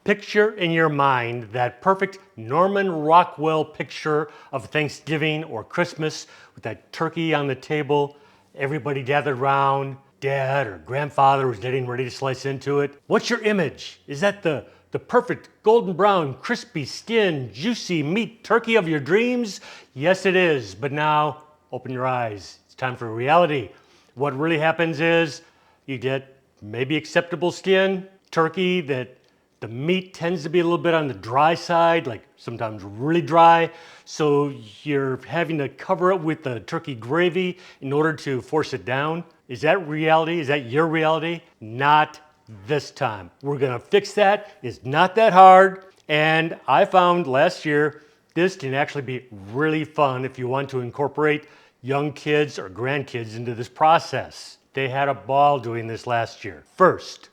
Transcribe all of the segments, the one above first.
Picture in your mind that perfect Norman Rockwell picture of Thanksgiving or Christmas with that turkey on the table, everybody gathered around, dad or grandfather was getting ready to slice into it. What's your image? Is that the perfect golden brown, crispy skin, juicy meat turkey of your dreams? Yes, it is. But now, open your eyes. It's time for reality. What really happens is you get maybe acceptable skin, turkey that the meat tends to be a little bit on the dry side, like sometimes really dry. So you're having to cover it with the turkey gravy in order to force it down. Is that reality? Is that your reality? Not this time. We're gonna fix that. It's not that hard. And I found last year, this can actually be really fun if you want to incorporate young kids or grandkids into this process. They had a ball doing this last year. First,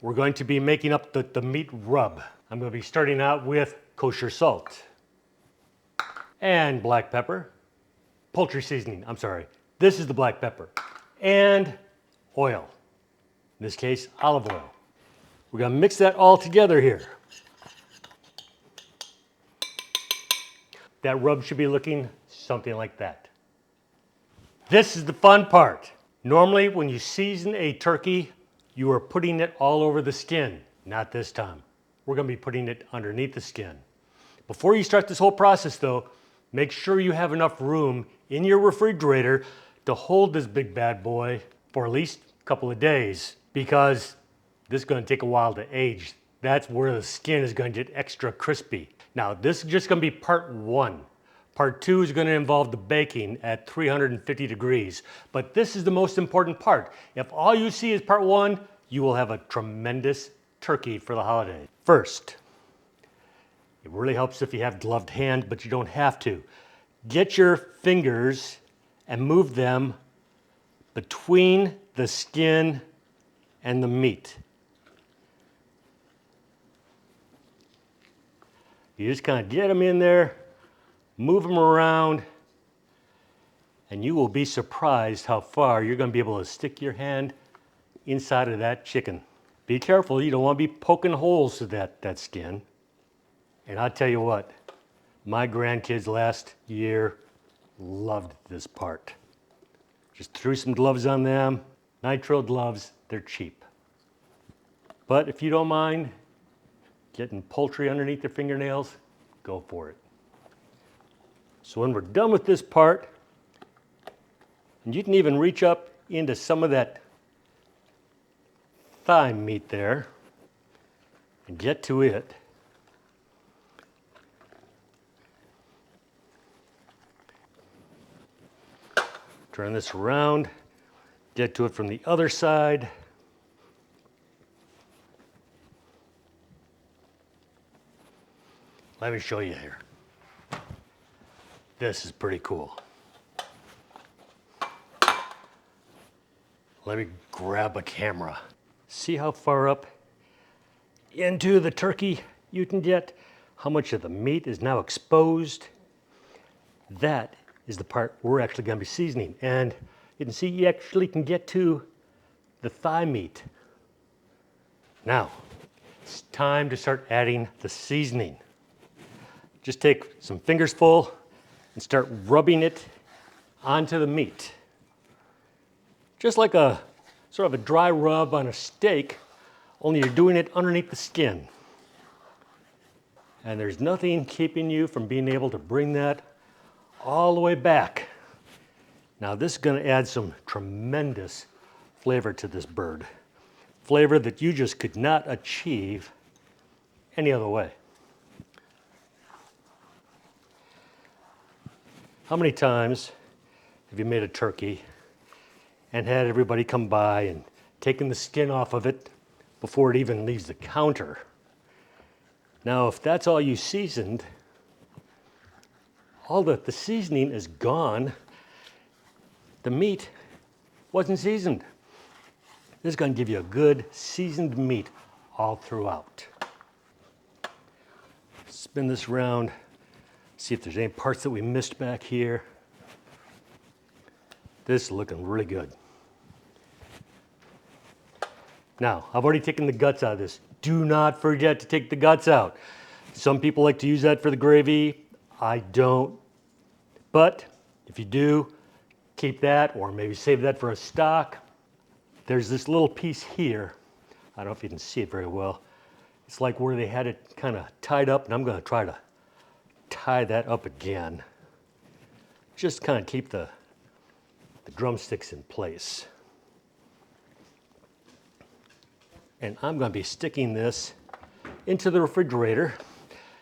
we're going to be making up the meat rub. I'm going to be starting out with kosher salt and black pepper, poultry seasoning, I'm sorry. This is the black pepper, and oil, in this case, olive oil. We're going to mix that all together here. That rub should be looking something like that. This is the fun part. Normally, when you season a turkey, you are putting it all over the skin. Not this time. We're going to be putting it underneath the skin. Before you start this whole process though, make sure you have enough room in your refrigerator to hold this big bad boy for at least a couple of days, because this is going to take a while to age. That's where the skin is going to get extra crispy. Now this is just going to be part one. Part two is going to involve the baking at 350 degrees. But this is the most important part. If all you see is part one, you will have a tremendous turkey for the holiday. First, it really helps if you have gloved hand, but you don't have to. Get your fingers and move them between the skin and the meat. You just kind of get them in there, move them around, and you will be surprised how far you're going to be able to stick your hand inside of that chicken. Be careful, you don't want to be poking holes to that skin. And I'll tell you what, my grandkids last year loved this part. Just threw some gloves on them, nitrile gloves, they're cheap. But if you don't mind getting poultry underneath their fingernails, go for it. So when we're done with this part, and you can even reach up into some of that thigh meat there and get to it. Turn this around, get to it from the other side. Let me show you here. This is pretty cool. Let me grab a camera. See how far up into the turkey you can get? How much of the meat is now exposed? That is the part we're actually going to be seasoning. And you can see you actually can get to the thigh meat. Now, it's time to start adding the seasoning. Just take some fingers full and start rubbing it onto the meat. Just like a sort of a dry rub on a steak, only you're doing it underneath the skin. And there's nothing keeping you from being able to bring that all the way back. Now this is going to add some tremendous flavor to this bird. Flavor that you just could not achieve any other way. How many times have you made a turkey and had everybody come by and taken the skin off of it before it even leaves the counter? Now, if that's all you seasoned, all the seasoning is gone. The meat wasn't seasoned. This is going to give you a good seasoned meat all throughout. Spin this around, see if there's any parts that we missed back here. This is looking really good. Now, I've already taken the guts out of this. do not forget to take the guts out. Some people like to use that for the gravy. I don't. But if you do, keep that, or maybe save that for a stock. There's this little piece here. I don't know if you can see it very well. It's like where they had it kind of tied up, and I'm going to try to tie that up again. Just kind of keep the drumsticks in place. And I'm going to be sticking this into the refrigerator.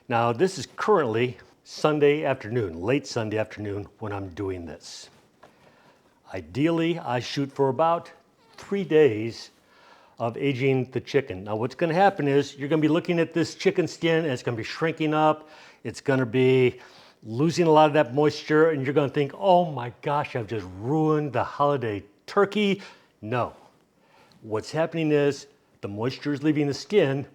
Now, this is currently Sunday afternoon, late Sunday afternoon when I'm doing this. Ideally, I shoot for about 3 days of aging the chicken. Now, what's going to happen is you're going to be looking at this chicken skin and it's going to be shrinking up. It's going to be losing a lot of that moisture, and you're going to think, oh my gosh, I've just ruined the holiday turkey. No. What's happening is the moisture is leaving the skin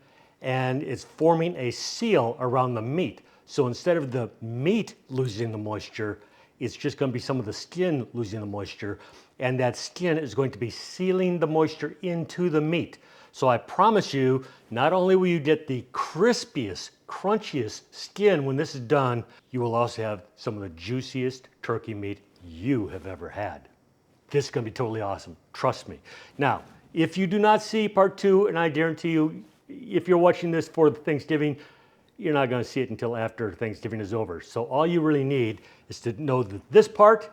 and it's forming a seal around the meat. So instead of the meat losing the moisture, it's just going to be some of the skin losing the moisture, and that skin is going to be sealing the moisture into the meat. So I promise you, not only will you get the crispiest, crunchiest skin when this is done, you will also have some of the juiciest turkey meat you have ever had. This is going to be totally awesome. Trust me. Now, if you do not see part 2, and I guarantee you, if you're watching this for Thanksgiving, you're not going to see it until after Thanksgiving is over. So all you really need is to know that this part,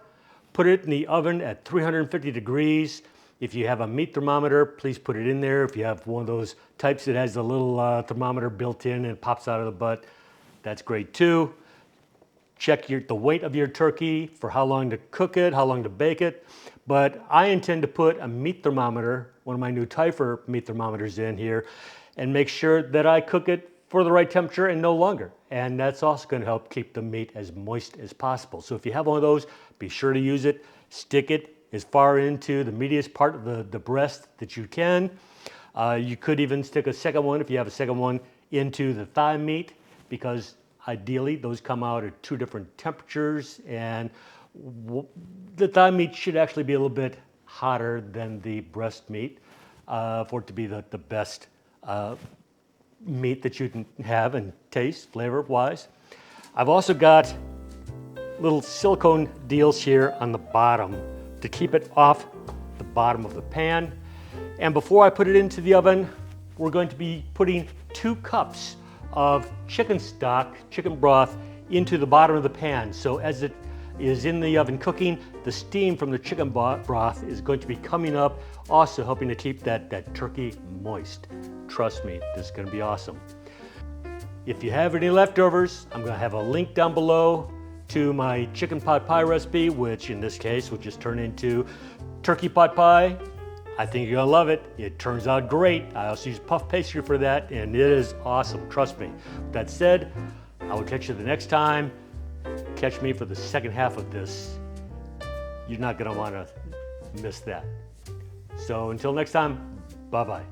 put it in the oven at 350 degrees. If you have a meat thermometer, please put it in there. If you have one of those types that has a little thermometer built in and it pops out of the butt, that's great too. Check the weight of your turkey for how long to cook it, how long to bake it. But I intend to put a meat thermometer, one of my new Tyfer meat thermometers in here, and make sure that I cook it for the right temperature and no longer. And that's also going to help keep the meat as moist as possible. So if you have one of those, be sure to use it. Stick it as far into the meatiest part of the breast that you can. You could even stick a second one, if you have a second one, into the thigh meat, because ideally those come out at 2 different temperatures, and the thigh meat should actually be a little bit hotter than the breast meat for it to be the best meat that you can have and taste flavor-wise. I've also got little silicone deals here on the bottom to keep it off the bottom of the pan. And before I put it into the oven, we're going to be putting 2 cups of chicken stock, chicken broth, into the bottom of the pan. So as it is in the oven cooking, the steam from the chicken broth is going to be coming up, also helping to keep that turkey moist. Trust me, this is going to be awesome. If you have any leftovers, I'm going to have a link down below to my chicken pot pie recipe, which in this case will just turn into turkey pot pie. I think you're going to love it. It turns out great. I also use puff pastry for that, and it is awesome. Trust me. With that said, I will catch you the next time. Catch me for the second half of this. You're not going to want to miss that. So until next time, bye-bye.